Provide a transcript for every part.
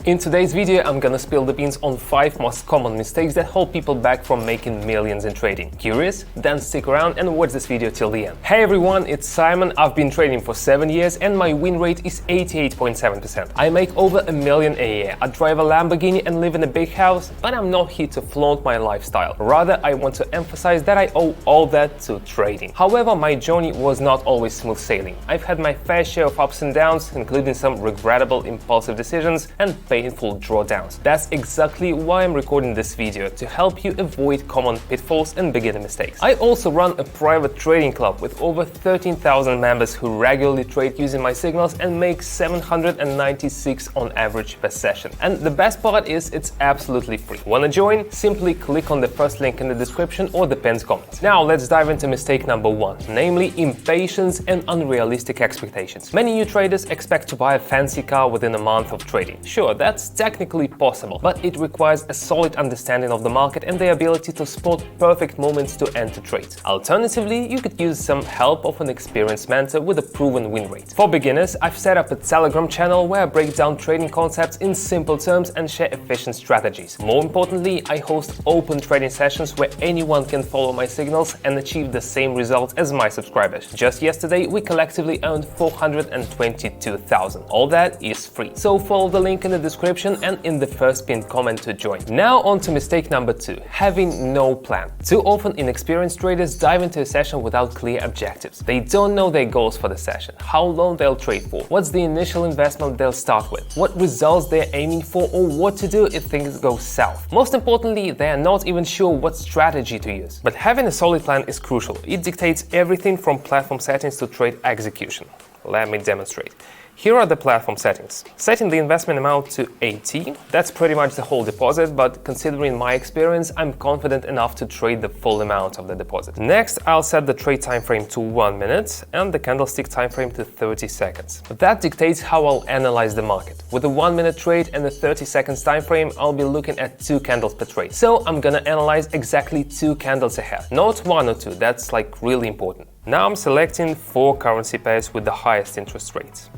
In today's video, I'm gonna spill the beans on 5 most common mistakes that hold people back from making millions in trading. Curious? Then stick around and watch this video till the end. Hey everyone, it's Simon. I've been trading for 7 years and my win rate is 88.7%. I make over $1 million a year. I drive a Lamborghini and live in a big house, but I'm not here to flaunt my lifestyle. Rather, I want to emphasize that I owe all that to trading. However, my journey was not always smooth sailing. I've had my fair share of ups and downs, including some regrettable impulsive decisions and painful drawdowns. That's exactly why I'm recording this video, to help you avoid common pitfalls and beginner mistakes. I also run a private trading club with over 13,000 members who regularly trade using my signals and make 796 on average per session. And the best part is it's absolutely free. Wanna join? Simply click on the first link in the description or the pinned comment. Now let's dive into mistake number 1, namely impatience and unrealistic expectations. Many new traders expect to buy a fancy car within a month of trading. Sure, that's technically possible, but it requires a solid understanding of the market and the ability to spot perfect moments to enter trades. Alternatively, you could use some help of an experienced mentor with a proven win rate. For beginners, I've set up a Telegram channel where I break down trading concepts in simple terms and share efficient strategies. More importantly, I host open trading sessions where anyone can follow my signals and achieve the same results as my subscribers. Just yesterday, we collectively earned 422,000. All that is free. So follow the link in the description and in the first pinned comment to join. Now on to mistake number 2, having no plan. Too often inexperienced traders dive into a session without clear objectives. They don't know their goals for the session, how long they'll trade for, what's the initial investment they'll start with, what results they're aiming for, or what to do if things go south. Most importantly, they are not even sure what strategy to use. But having a solid plan is crucial. It dictates everything from platform settings to trade execution. Let me demonstrate. Here are the platform settings. Setting the investment amount to 80, that's pretty much the whole deposit, but considering my experience, I'm confident enough to trade the full amount of the deposit. Next, I'll set the trade time frame to 1 minute and the candlestick time frame to 30 seconds. That dictates how I'll analyze the market. With a 1 minute trade and a 30 seconds time frame, I'll be looking at 2 candles per trade. So I'm gonna analyze exactly 2 candles ahead, not 1 or 2, that's like really important. Now I'm selecting 4 currency pairs with the highest interest rates.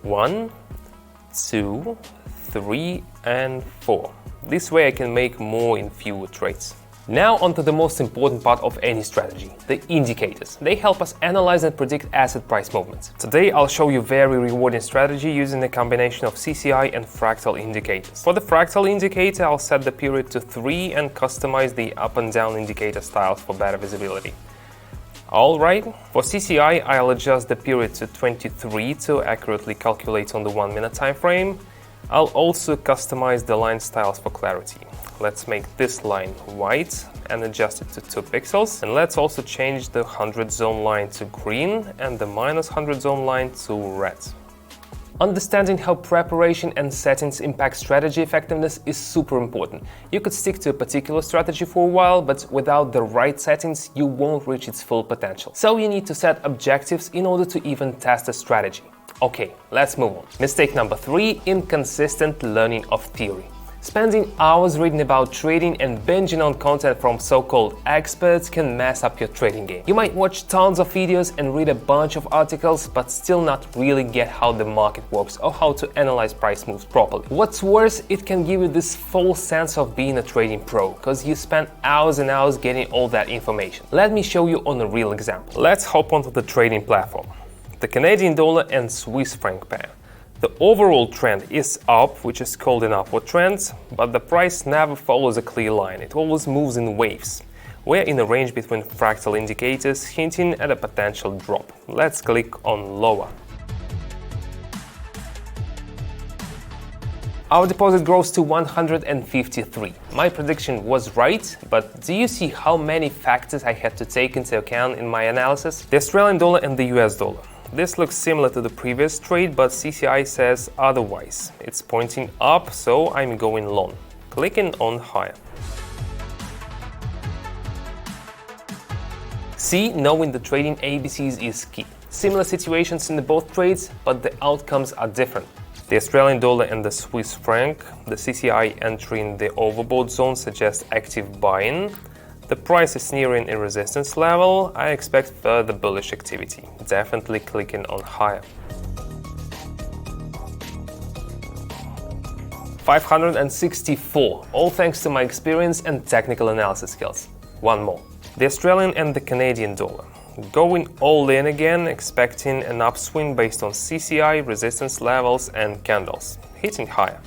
1, 2, 3, and 4. This way I can make more in fewer trades. Now onto the most important part of any strategy, the indicators. They help us analyze and predict asset price movements. Today I'll show you a very rewarding strategy using a combination of CCI and fractal indicators. For the fractal indicator, I'll set the period to 3 and customize the up and down indicator styles for better visibility. Alright, for CCI, I'll adjust the period to 23 to accurately calculate on the 1 minute time frame. I'll also customize the line styles for clarity. Let's make this line white and adjust it to 2 pixels. And let's also change the 100 zone line to green and the minus 100 zone line to red. Understanding how preparation and settings impact strategy effectiveness is super important. You could stick to a particular strategy for a while, but without the right settings, you won't reach its full potential. So you need to set objectives in order to even test a strategy. Okay, let's move on. Mistake number 3, inconsistent learning of theory. Spending hours reading about trading and binging on content from so-called experts can mess up your trading game. You might watch tons of videos and read a bunch of articles, but still not really get how the market works or how to analyze price moves properly. What's worse, it can give you this false sense of being a trading pro, because you spend hours and hours getting all that information. Let me show you on a real example. Let's hop onto the trading platform. The Canadian dollar and Swiss franc pair. The overall trend is up, which is called an upward trend, but the price never follows a clear line. It always moves in waves. We're in a range between fractal indicators, hinting at a potential drop. Let's click on lower. Our deposit grows to 153. My prediction was right, but do you see how many factors I had to take into account in my analysis? The Australian dollar and the US dollar. This looks similar to the previous trade, but CCI says otherwise. It's pointing up, so I'm going long. Clicking on higher. See, knowing the trading ABCs is key. Similar situations in both trades, but the outcomes are different. The Australian dollar and the Swiss franc, the CCI entering the overbought zone suggests active buying. The price is nearing a resistance level. I expect further bullish activity. Definitely clicking on higher. 564, all thanks to my experience and technical analysis skills. One more. The Australian and the Canadian dollar. Going all in again, expecting an upswing based on CCI, resistance levels and candles, hitting higher.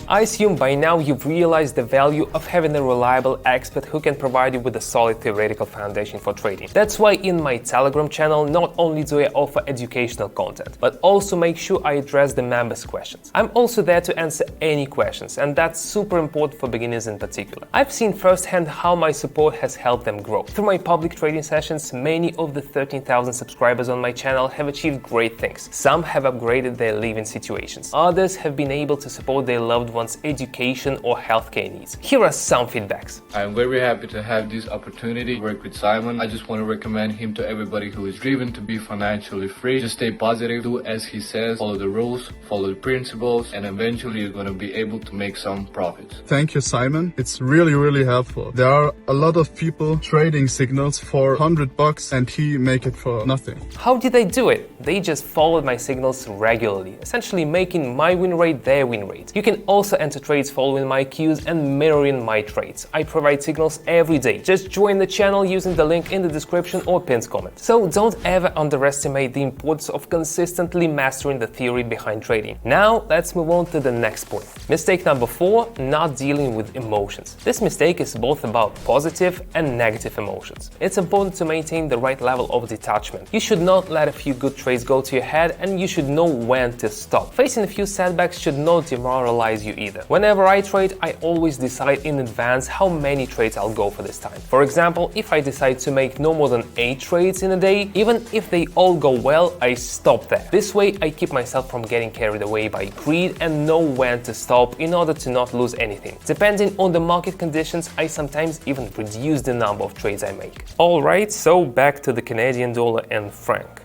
I assume by now you've realized the value of having a reliable expert who can provide you with a solid theoretical foundation for trading. That's why in my Telegram channel not only do I offer educational content, but also make sure I address the members' questions. I'm also there to answer any questions, and that's super important for beginners in particular. I've seen firsthand how my support has helped them grow. Through my public trading sessions, many of the 13,000 subscribers on my channel have achieved great things. Some have upgraded their living situations. Others have been able to support their loved one's education or healthcare needs. Here are some feedbacks. I'm very happy to have this opportunity to work with Simon. I just want to recommend him to everybody who is driven to be financially free. Just stay positive, do as he says, follow the rules, follow the principles, and eventually you're going to be able to make some profits. Thank you, Simon. It's really helpful. There are a lot of people trading signals for $100 and he make it for nothing. How did they do it? They just followed my signals regularly, essentially making my win rate their win rate. You can also enter trades following my cues and mirroring my trades. I provide signals every day. Just join the channel using the link in the description or pinned comment. So don't ever underestimate the importance of consistently mastering the theory behind trading. Now let's move on to the next point. Mistake number 4, not dealing with emotions. This mistake is both about positive and negative emotions. It's important to maintain the right level of detachment. You should not let a few good trades go to your head, and you should know when to stop. Facing a few setbacks should not demoralize you either. Whenever I trade, I always decide in advance how many trades I'll go for this time. For example, if I decide to make no more than 8 trades in a day, even if they all go well, I stop there. This way, I keep myself from getting carried away by greed and know when to stop in order to not lose anything. Depending on the market conditions, I sometimes even reduce the number of trades I make. Alright, so back to the Canadian dollar and franc.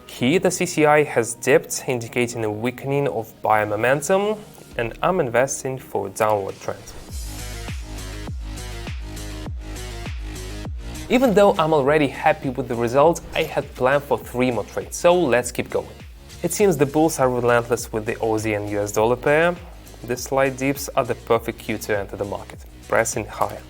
Here the CCI has dipped, indicating a weakening of buyer momentum, and I'm investing for a downward trend. Even though I'm already happy with the result, I had planned for 3 more trades, so let's keep going. It seems the bulls are relentless with the Aussie and US dollar pair. The slight dips are the perfect cue to enter the market, pressing higher.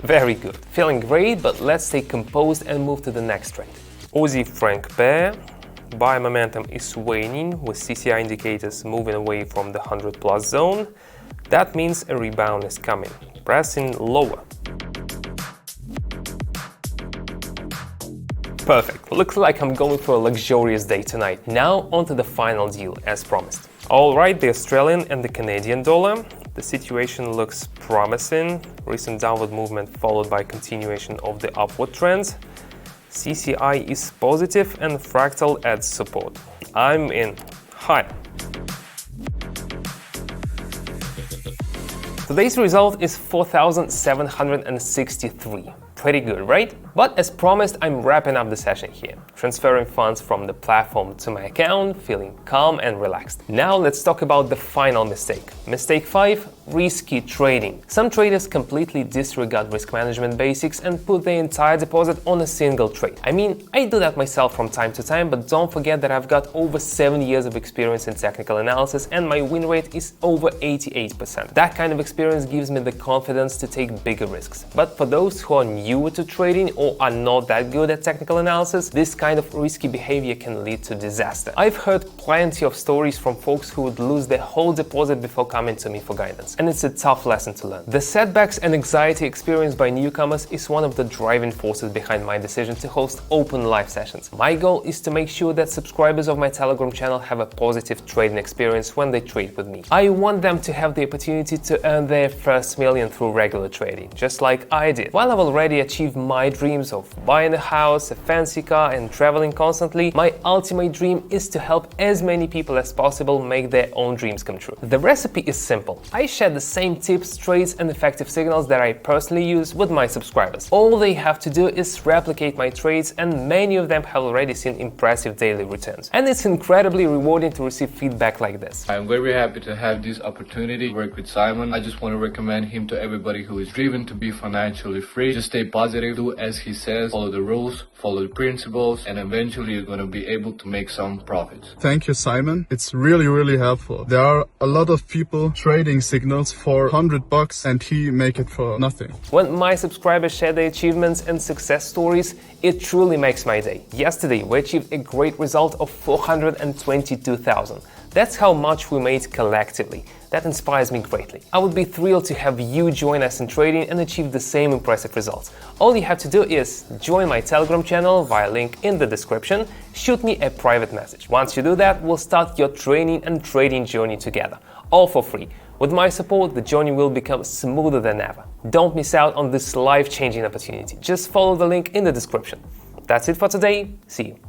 Very good, feeling great, but let's stay composed and move to the next trade. Aussie franc pair. Buy momentum is waning, with CCI indicators moving away from the 100+ zone. That means a rebound is coming, pressing lower. Perfect, looks like I'm going for a luxurious day tonight. Now onto the final deal, as promised. Alright, the Australian and the Canadian dollar. The situation looks promising. Recent downward movement followed by continuation of the upward trend. CCI is positive and fractal adds support. I'm in. Higher. Today's result is 4,763. Pretty good, right? But as promised, I'm wrapping up the session here, transferring funds from the platform to my account, feeling calm and relaxed. Now let's talk about the final mistake. Mistake 5, risky trading. Some traders completely disregard risk management basics and put their entire deposit on a single trade. I mean, I do that myself from time to time, but don't forget that I've got over 7 years of experience in technical analysis and my win rate is over 88%. That kind of experience gives me the confidence to take bigger risks. But for those who are newer to trading or are not that good at technical analysis, this kind of risky behavior can lead to disaster. I've heard plenty of stories from folks who would lose their whole deposit before coming to me for guidance, and it's a tough lesson to learn. The setbacks and anxiety experienced by newcomers is one of the driving forces behind my decision to host open live sessions. My goal is to make sure that subscribers of my Telegram channel have a positive trading experience when they trade with me. I want them to have the opportunity to earn their first million through regular trading, just like I did. While I've already achieved my dreams of buying a house, a fancy car and traveling constantly, my ultimate dream is to help as many people as possible make their own dreams come true. The recipe is simple. I share the same tips, trades and effective signals that I personally use with my subscribers. All they have to do is replicate my trades, and many of them have already seen impressive daily returns. And it's incredibly rewarding to receive feedback like this. I'm very happy to have this opportunity to work with Simon. I just want to recommend him to everybody who is driven to be financially free. Just stay positive, do as as he says, follow the rules, follow the principles, and eventually you're going to be able to make some profits. Thank you, Simon. It's really helpful. There are a lot of people trading signals for $100 and he make it for nothing. When my subscribers share their achievements and success stories, it truly makes my day. Yesterday, we achieved a great result of 422,000. That's how much we made collectively. That inspires me greatly. I would be thrilled to have you join us in trading and achieve the same impressive results. All you have to do is join my Telegram channel via link in the description, shoot me a private message. Once you do that, we'll start your training and trading journey together, all for free. With my support, the journey will become smoother than ever. Don't miss out on this life-changing opportunity. Just follow the link in the description. That's it for today. See you.